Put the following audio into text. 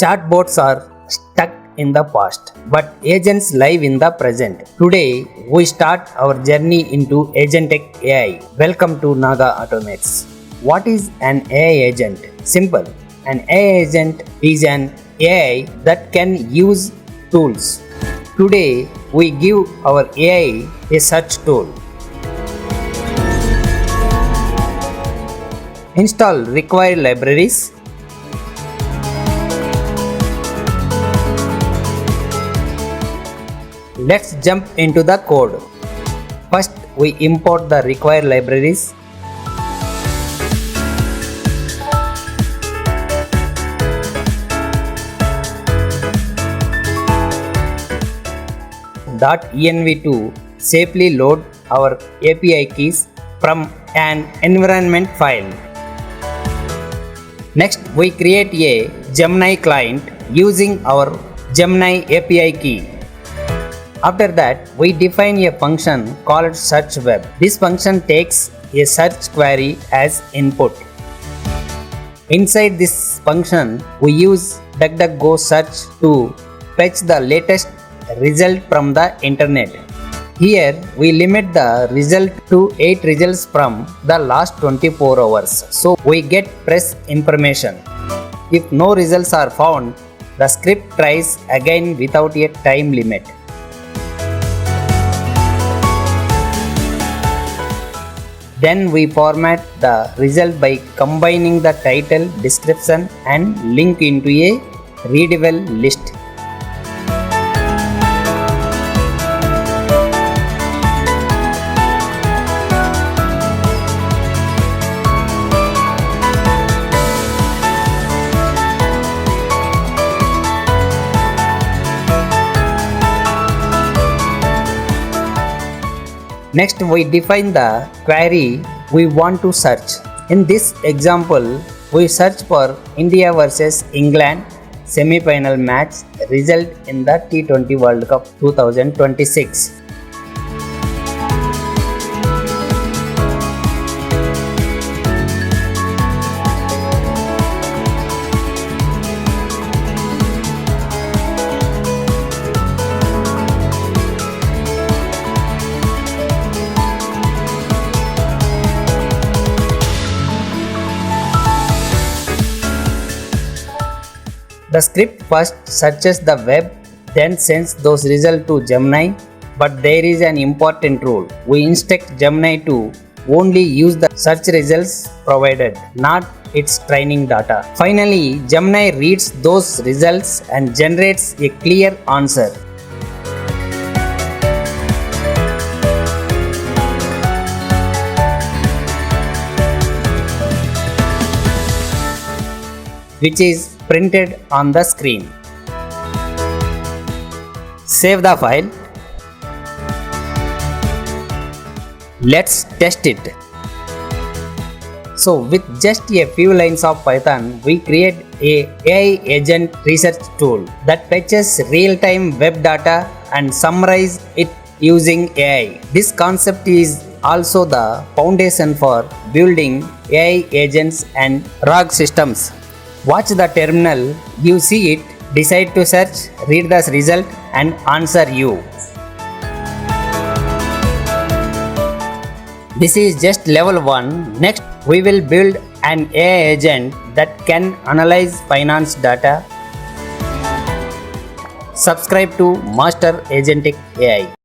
Chatbots are stuck in the past, but agents live in the present. Today, we start our journey into Agentic AI. Welcome to Naga Automates. What is an AI agent? Simple. An AI agent is an AI that can use tools. Today, we give our AI a search tool. Install required libraries. Let's jump into the code. First, we import the required libraries. .env to safely load our API keys from an environment file. Next, we create a Gemini client using our Gemini API key. After that, we define a function called search web. This function takes a search query as input. Inside this function, we use DuckDuckGo Search to fetch the latest result from the internet. Here, we limit the result to 8 results from the last 24 hours. So, we get fresh information. If no results are found, the script tries again without a time limit. Then we format the result by combining the title, description and link into a readable list. Next, we define the query we want to search. In this example, we search for India vs England semi-final match result in the T20 World Cup 2026. The script first searches the web, then sends those results to Gemini, but there is an important rule. We instruct Gemini to only use the search results provided, not its training data. Finally, Gemini reads those results and generates a clear answer. Which is printed on the screen. Save the file. Let's test it. So with just a few lines of Python, we create a AI agent research tool that fetches real-time web data and summarizes it using AI. This concept is also the foundation for building AI agents and RAG systems. Watch the terminal, you see it, decide to search, read the result and answer you. This is just level 1. Next, we will build an AI agent that can analyze finance data. Subscribe to Master Agentic AI.